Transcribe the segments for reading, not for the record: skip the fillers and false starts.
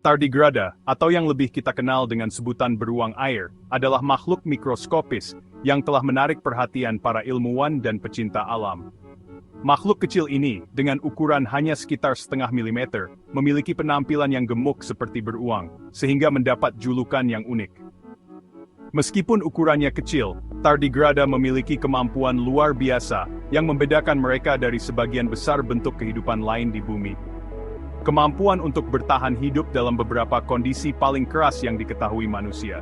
Tardigrada, atau yang lebih kita kenal dengan sebutan beruang air, adalah makhluk mikroskopis yang telah menarik perhatian para ilmuwan dan pecinta alam. Makhluk kecil ini, dengan ukuran hanya sekitar setengah milimeter, memiliki penampilan yang gemuk seperti beruang, sehingga mendapat julukan yang unik. Meskipun ukurannya kecil, tardigrada memiliki kemampuan luar biasa yang membedakan mereka dari sebagian besar bentuk kehidupan lain di bumi. Kemampuan untuk bertahan hidup dalam beberapa kondisi paling keras yang diketahui manusia.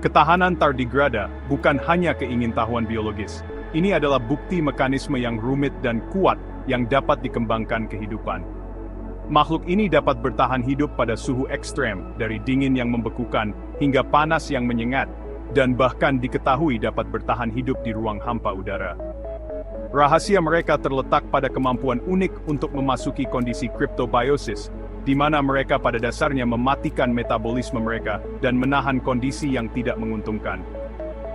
Ketahanan tardigrada bukan hanya keingintahuan biologis. Ini adalah bukti mekanisme yang rumit dan kuat yang dapat dikembangkan kehidupan. Makhluk ini dapat bertahan hidup pada suhu ekstrem, dari dingin yang membekukan hingga panas yang menyengat, dan bahkan diketahui dapat bertahan hidup di ruang hampa udara. Rahasia mereka terletak pada kemampuan unik untuk memasuki kondisi cryptobiosis, di mana mereka pada dasarnya mematikan metabolisme mereka dan menahan kondisi yang tidak menguntungkan.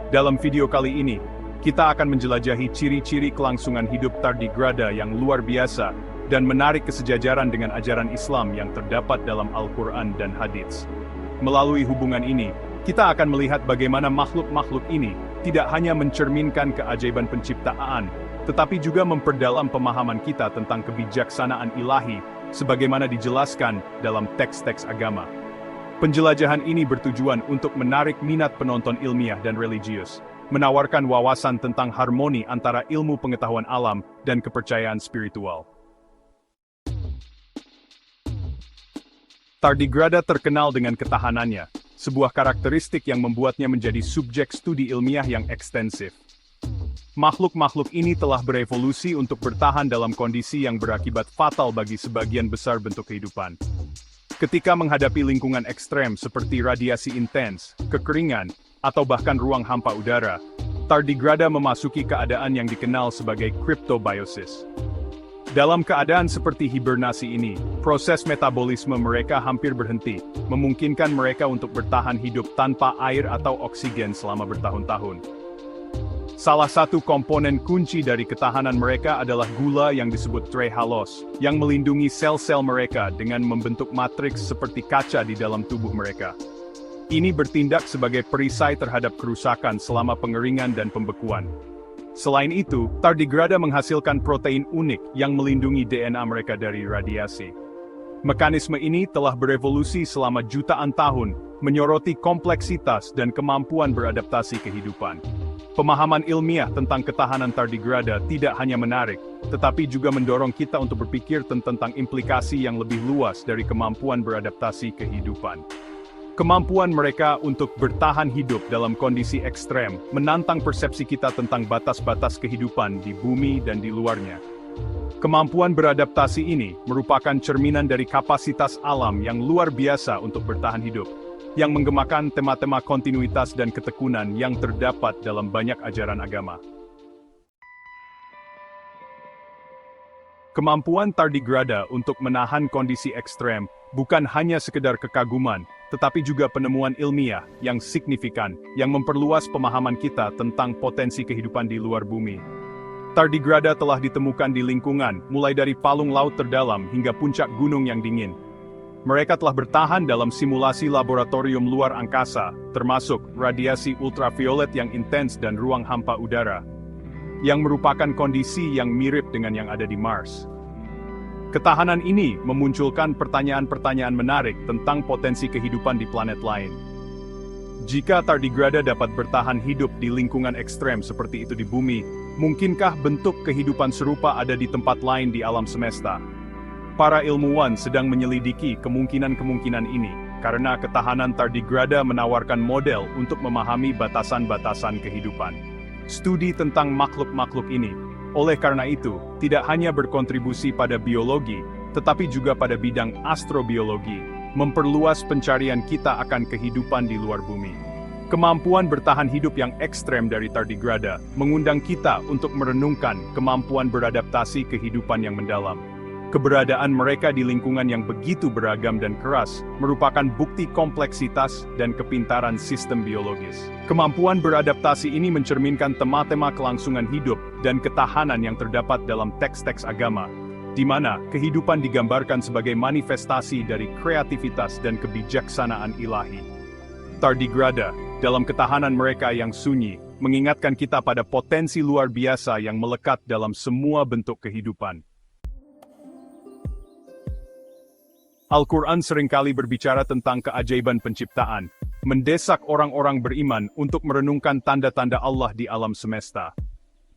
Dalam video kali ini, kita akan menjelajahi ciri-ciri kelangsungan hidup tardigrada yang luar biasa dan menarik kesejajaran dengan ajaran Islam yang terdapat dalam Al-Quran dan Hadits. Melalui hubungan ini, kita akan melihat bagaimana makhluk-makhluk ini tidak hanya mencerminkan keajaiban penciptaan, tetapi juga memperdalam pemahaman kita tentang kebijaksanaan ilahi, sebagaimana dijelaskan dalam teks-teks agama. Penjelajahan ini bertujuan untuk menarik minat penonton ilmiah dan religius, menawarkan wawasan tentang harmoni antara ilmu pengetahuan alam dan kepercayaan spiritual. Tardigrada terkenal dengan ketahanannya, sebuah karakteristik yang membuatnya menjadi subjek studi ilmiah yang ekstensif. Makhluk-makhluk ini telah berevolusi untuk bertahan dalam kondisi yang berakibat fatal bagi sebagian besar bentuk kehidupan. Ketika menghadapi lingkungan ekstrem seperti radiasi intens, kekeringan, atau bahkan ruang hampa udara, tardigrada memasuki keadaan yang dikenal sebagai cryptobiosis. Dalam keadaan seperti hibernasi ini, proses metabolisme mereka hampir berhenti, memungkinkan mereka untuk bertahan hidup tanpa air atau oksigen selama bertahun-tahun. Salah satu komponen kunci dari ketahanan mereka adalah gula yang disebut trehalose, yang melindungi sel-sel mereka dengan membentuk matriks seperti kaca di dalam tubuh mereka. Ini bertindak sebagai perisai terhadap kerusakan selama pengeringan dan pembekuan. Selain itu, tardigrada menghasilkan protein unik yang melindungi DNA mereka dari radiasi. Mekanisme ini telah berevolusi selama jutaan tahun, menyoroti kompleksitas dan kemampuan beradaptasi kehidupan. Pemahaman ilmiah tentang ketahanan tardigrada tidak hanya menarik, tetapi juga mendorong kita untuk berpikir tentang implikasi yang lebih luas dari kemampuan beradaptasi kehidupan. Kemampuan mereka untuk bertahan hidup dalam kondisi ekstrem menantang persepsi kita tentang batas-batas kehidupan di bumi dan di luarnya. Kemampuan beradaptasi ini merupakan cerminan dari kapasitas alam yang luar biasa untuk bertahan hidup, yang menggemakan tema-tema kontinuitas dan ketekunan yang terdapat dalam banyak ajaran agama. Kemampuan tardigrada untuk menahan kondisi ekstrem bukan hanya sekedar kekaguman, tetapi juga penemuan ilmiah yang signifikan, yang memperluas pemahaman kita tentang potensi kehidupan di luar bumi. Tardigrada telah ditemukan di lingkungan, mulai dari palung laut terdalam hingga puncak gunung yang dingin. Mereka telah bertahan dalam simulasi laboratorium luar angkasa, termasuk radiasi ultraviolet yang intens dan ruang hampa udara, yang merupakan kondisi yang mirip dengan yang ada di Mars. Ketahanan ini memunculkan pertanyaan-pertanyaan menarik tentang potensi kehidupan di planet lain. Jika tardigrada dapat bertahan hidup di lingkungan ekstrem seperti itu di bumi, mungkinkah bentuk kehidupan serupa ada di tempat lain di alam semesta? Para ilmuwan sedang menyelidiki kemungkinan-kemungkinan ini, karena ketahanan tardigrada menawarkan model untuk memahami batasan-batasan kehidupan. Studi tentang makhluk-makhluk ini, oleh karena itu, tidak hanya berkontribusi pada biologi, tetapi juga pada bidang astrobiologi, memperluas pencarian kita akan kehidupan di luar bumi. Kemampuan bertahan hidup yang ekstrem dari tardigrada mengundang kita untuk merenungkan kemampuan beradaptasi kehidupan yang mendalam. Keberadaan mereka di lingkungan yang begitu beragam dan keras merupakan bukti kompleksitas dan kepintaran sistem biologis. Kemampuan beradaptasi ini mencerminkan tema-tema kelangsungan hidup dan ketahanan yang terdapat dalam teks-teks agama, di mana kehidupan digambarkan sebagai manifestasi dari kreativitas dan kebijaksanaan ilahi. Tardigrada, dalam ketahanan mereka yang sunyi, mengingatkan kita pada potensi luar biasa yang melekat dalam semua bentuk kehidupan. Al-Quran seringkali berbicara tentang keajaiban penciptaan, mendesak orang-orang beriman untuk merenungkan tanda-tanda Allah di alam semesta.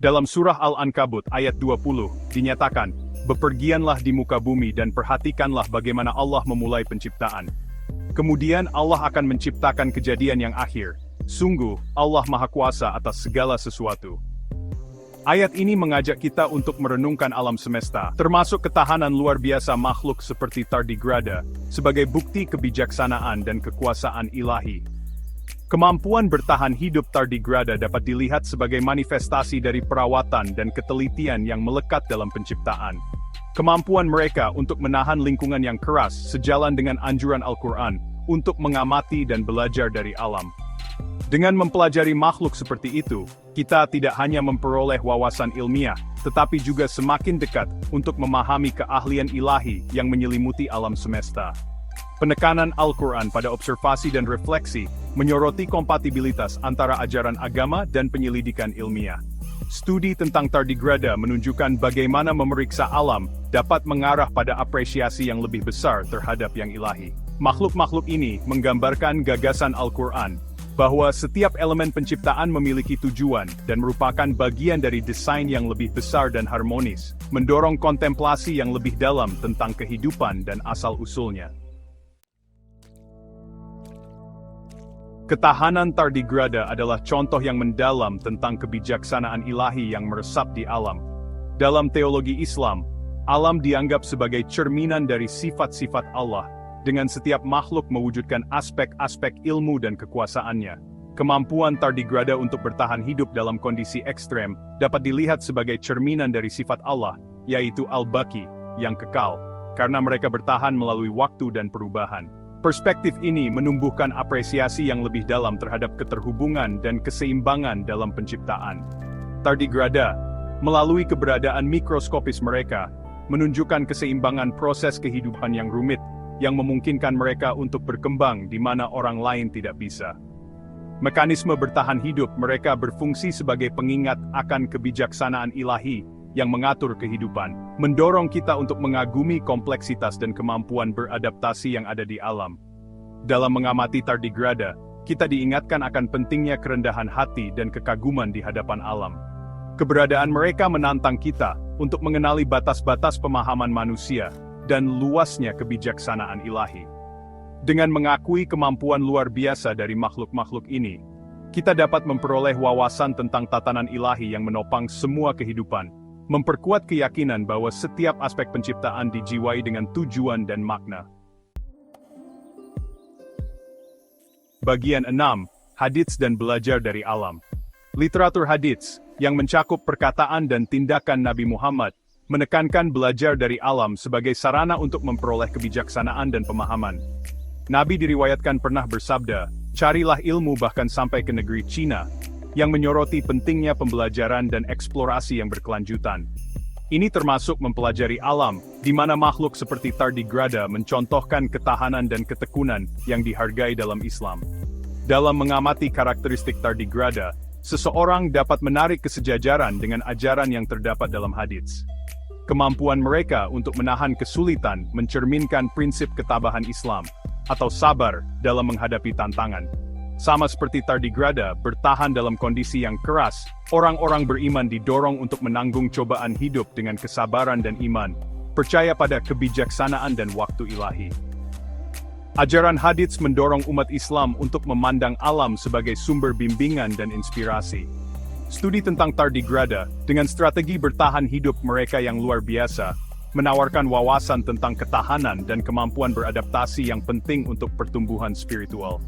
Dalam surah Al-Ankabut ayat 20, dinyatakan, "Bepergianlah di muka bumi dan perhatikanlah bagaimana Allah memulai penciptaan. Kemudian Allah akan menciptakan kejadian yang akhir. Sungguh, Allah Maha Kuasa atas segala sesuatu." Ayat ini mengajak kita untuk merenungkan alam semesta, termasuk ketahanan luar biasa makhluk seperti tardigrada, sebagai bukti kebijaksanaan dan kekuasaan ilahi. Kemampuan bertahan hidup tardigrada dapat dilihat sebagai manifestasi dari perawatan dan ketelitian yang melekat dalam penciptaan. Kemampuan mereka untuk menahan lingkungan yang keras sejalan dengan anjuran Al-Quran untuk mengamati dan belajar dari alam. Dengan mempelajari makhluk seperti itu, kita tidak hanya memperoleh wawasan ilmiah, tetapi juga semakin dekat untuk memahami keahlian ilahi yang menyelimuti alam semesta. Penekanan Al-Quran pada observasi dan refleksi menyoroti kompatibilitas antara ajaran agama dan penyelidikan ilmiah. Studi tentang tardigrada menunjukkan bagaimana memeriksa alam dapat mengarah pada apresiasi yang lebih besar terhadap yang ilahi. Makhluk-makhluk ini menggambarkan gagasan Al-Quran, bahwa setiap elemen penciptaan memiliki tujuan dan merupakan bagian dari desain yang lebih besar dan harmonis, mendorong kontemplasi yang lebih dalam tentang kehidupan dan asal-usulnya. Ketahanan tardigrada adalah contoh yang mendalam tentang kebijaksanaan ilahi yang meresap di alam. Dalam teologi Islam, alam dianggap sebagai cerminan dari sifat-sifat Allah, dengan setiap makhluk mewujudkan aspek-aspek ilmu dan kekuasaannya. Kemampuan tardigrada untuk bertahan hidup dalam kondisi ekstrem dapat dilihat sebagai cerminan dari sifat Allah, yaitu Al-Baqi, yang kekal, karena mereka bertahan melalui waktu dan perubahan. Perspektif ini menumbuhkan apresiasi yang lebih dalam terhadap keterhubungan dan keseimbangan dalam penciptaan. Tardigrada, melalui keberadaan mikroskopis mereka, menunjukkan keseimbangan proses kehidupan yang rumit, yang memungkinkan mereka untuk berkembang di mana orang lain tidak bisa. Mekanisme bertahan hidup mereka berfungsi sebagai pengingat akan kebijaksanaan ilahi yang mengatur kehidupan, mendorong kita untuk mengagumi kompleksitas dan kemampuan beradaptasi yang ada di alam. Dalam mengamati tardigrada, kita diingatkan akan pentingnya kerendahan hati dan kekaguman di hadapan alam. Keberadaan mereka menantang kita untuk mengenali batas-batas pemahaman manusia dan luasnya kebijaksanaan ilahi. Dengan mengakui kemampuan luar biasa dari makhluk-makhluk ini, kita dapat memperoleh wawasan tentang tatanan ilahi yang menopang semua kehidupan, memperkuat keyakinan bahwa setiap aspek penciptaan dijiwai dengan tujuan dan makna. Bagian 6. Hadits dan belajar dari alam. Literatur hadits, yang mencakup perkataan dan tindakan Nabi Muhammad, menekankan belajar dari alam sebagai sarana untuk memperoleh kebijaksanaan dan pemahaman. Nabi diriwayatkan pernah bersabda, "Carilah ilmu bahkan sampai ke negeri Cina," yang menyoroti pentingnya pembelajaran dan eksplorasi yang berkelanjutan. Ini termasuk mempelajari alam, di mana makhluk seperti tardigrada mencontohkan ketahanan dan ketekunan yang dihargai dalam Islam. Dalam mengamati karakteristik tardigrada, seseorang dapat menarik kesejajaran dengan ajaran yang terdapat dalam hadits. Kemampuan mereka untuk menahan kesulitan mencerminkan prinsip ketabahan Islam, atau sabar dalam menghadapi tantangan. Sama seperti tardigrada bertahan dalam kondisi yang keras, orang-orang beriman didorong untuk menanggung cobaan hidup dengan kesabaran dan iman, percaya pada kebijaksanaan dan waktu ilahi. Ajaran hadits mendorong umat Islam untuk memandang alam sebagai sumber bimbingan dan inspirasi. Studi tentang tardigrada, dengan strategi bertahan hidup mereka yang luar biasa, menawarkan wawasan tentang ketahanan dan kemampuan beradaptasi yang penting untuk pertumbuhan spiritual.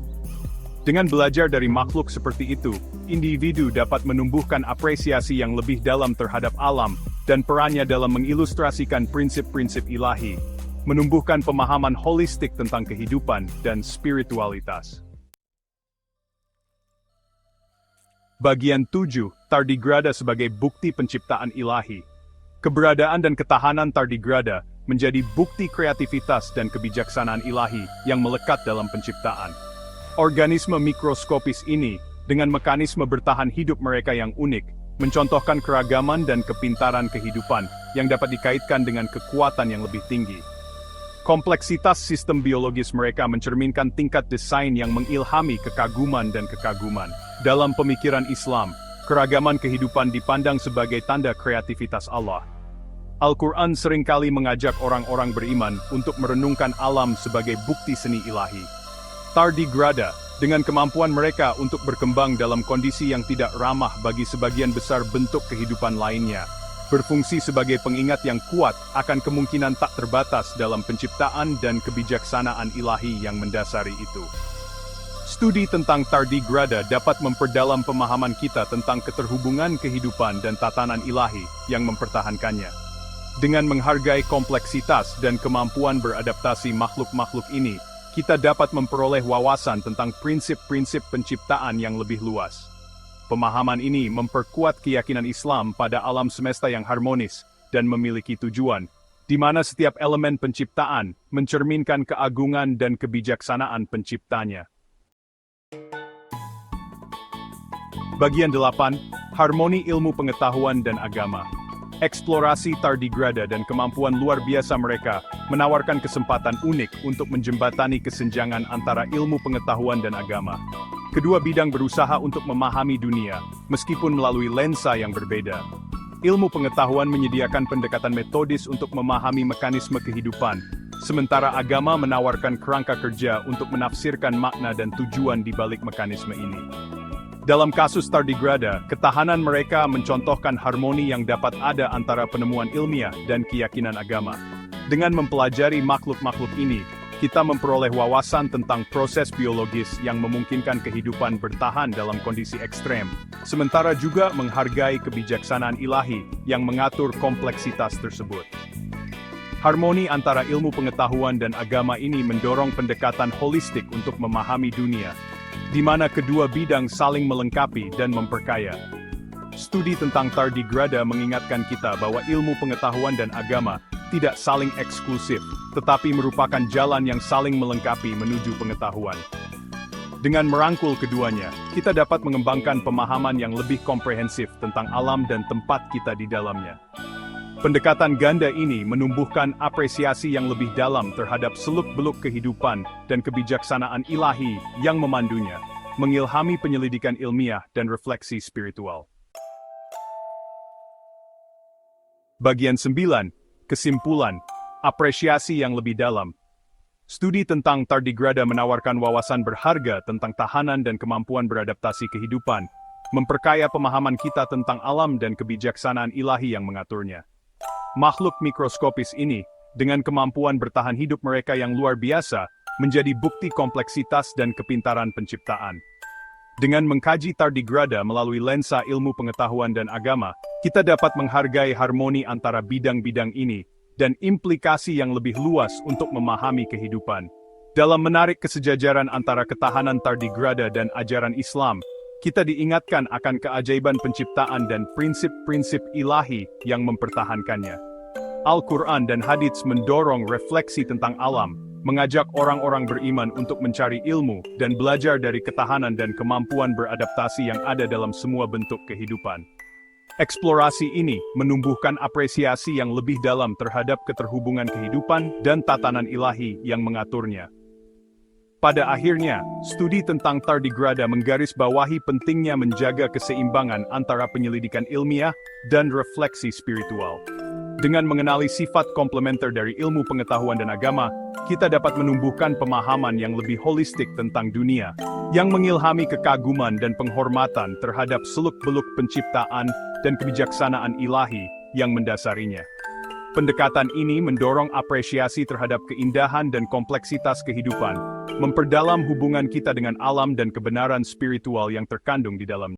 Dengan belajar dari makhluk seperti itu, individu dapat menumbuhkan apresiasi yang lebih dalam terhadap alam, dan perannya dalam mengilustrasikan prinsip-prinsip ilahi, menumbuhkan pemahaman holistik tentang kehidupan dan spiritualitas. Bagian 7. Tardigrada sebagai bukti penciptaan ilahi. Keberadaan dan ketahanan tardigrada menjadi bukti kreativitas dan kebijaksanaan ilahi yang melekat dalam penciptaan. Organisme mikroskopis ini, dengan mekanisme bertahan hidup mereka yang unik, mencontohkan keragaman dan kepintaran kehidupan yang dapat dikaitkan dengan kekuatan yang lebih tinggi. Kompleksitas sistem biologis mereka mencerminkan tingkat desain yang mengilhami kekaguman dan kekaguman. Dalam pemikiran Islam, keragaman kehidupan dipandang sebagai tanda kreativitas Allah. Al-Quran seringkali mengajak orang-orang beriman untuk merenungkan alam sebagai bukti seni ilahi. Tardigrada, dengan kemampuan mereka untuk berkembang dalam kondisi yang tidak ramah bagi sebagian besar bentuk kehidupan lainnya, berfungsi sebagai pengingat yang kuat akan kemungkinan tak terbatas dalam penciptaan dan kebijaksanaan ilahi yang mendasari itu. Studi tentang tardigrada dapat memperdalam pemahaman kita tentang keterhubungan kehidupan dan tatanan ilahi yang mempertahankannya. Dengan menghargai kompleksitas dan kemampuan beradaptasi makhluk-makhluk ini, kita dapat memperoleh wawasan tentang prinsip-prinsip penciptaan yang lebih luas. Pemahaman ini memperkuat keyakinan Islam pada alam semesta yang harmonis dan memiliki tujuan, di mana setiap elemen penciptaan mencerminkan keagungan dan kebijaksanaan penciptanya. Bagian 8. Harmoni ilmu pengetahuan dan agama. Eksplorasi tardigrada dan kemampuan luar biasa mereka menawarkan kesempatan unik untuk menjembatani kesenjangan antara ilmu pengetahuan dan agama. Kedua bidang berusaha untuk memahami dunia, meskipun melalui lensa yang berbeda. Ilmu pengetahuan menyediakan pendekatan metodis untuk memahami mekanisme kehidupan, sementara agama menawarkan kerangka kerja untuk menafsirkan makna dan tujuan di balik mekanisme ini. Dalam kasus tardigrada, ketahanan mereka mencontohkan harmoni yang dapat ada antara penemuan ilmiah dan keyakinan agama. Dengan mempelajari makhluk-makhluk ini, kita memperoleh wawasan tentang proses biologis yang memungkinkan kehidupan bertahan dalam kondisi ekstrem, sementara juga menghargai kebijaksanaan ilahi yang mengatur kompleksitas tersebut. Harmoni antara ilmu pengetahuan dan agama ini mendorong pendekatan holistik untuk memahami dunia, di mana kedua bidang saling melengkapi dan memperkaya. Studi tentang tardigrada mengingatkan kita bahwa ilmu pengetahuan dan agama tidak saling eksklusif, tetapi merupakan jalan yang saling melengkapi menuju pengetahuan. Dengan merangkul keduanya, kita dapat mengembangkan pemahaman yang lebih komprehensif tentang alam dan tempat kita di dalamnya. Pendekatan ganda ini menumbuhkan apresiasi yang lebih dalam terhadap seluk-beluk kehidupan dan kebijaksanaan ilahi yang memandunya, mengilhami penyelidikan ilmiah dan refleksi spiritual. Bagian 9. Kesimpulan, apresiasi yang lebih dalam. Studi tentang tardigrada menawarkan wawasan berharga tentang tahanan dan kemampuan beradaptasi kehidupan, memperkaya pemahaman kita tentang alam dan kebijaksanaan ilahi yang mengaturnya. Makhluk mikroskopis ini, dengan kemampuan bertahan hidup mereka yang luar biasa, menjadi bukti kompleksitas dan kepintaran penciptaan. Dengan mengkaji tardigrada melalui lensa ilmu pengetahuan dan agama, kita dapat menghargai harmoni antara bidang-bidang ini, dan implikasi yang lebih luas untuk memahami kehidupan. Dalam menarik kesejajaran antara ketahanan tardigrada dan ajaran Islam, kita diingatkan akan keajaiban penciptaan dan prinsip-prinsip ilahi yang mempertahankannya. Al-Quran dan hadits mendorong refleksi tentang alam, mengajak orang-orang beriman untuk mencari ilmu dan belajar dari ketahanan dan kemampuan beradaptasi yang ada dalam semua bentuk kehidupan. Eksplorasi ini menumbuhkan apresiasi yang lebih dalam terhadap keterhubungan kehidupan dan tatanan ilahi yang mengaturnya. Pada akhirnya, studi tentang tardigrada menggarisbawahi pentingnya menjaga keseimbangan antara penyelidikan ilmiah dan refleksi spiritual. Dengan mengenali sifat komplementer dari ilmu pengetahuan dan agama, kita dapat menumbuhkan pemahaman yang lebih holistik tentang dunia, yang mengilhami kekaguman dan penghormatan terhadap seluk-beluk penciptaan dan kebijaksanaan ilahi yang mendasarinya. Pendekatan ini mendorong apresiasi terhadap keindahan dan kompleksitas kehidupan, memperdalam hubungan kita dengan alam dan kebenaran spiritual yang terkandung di dalamnya.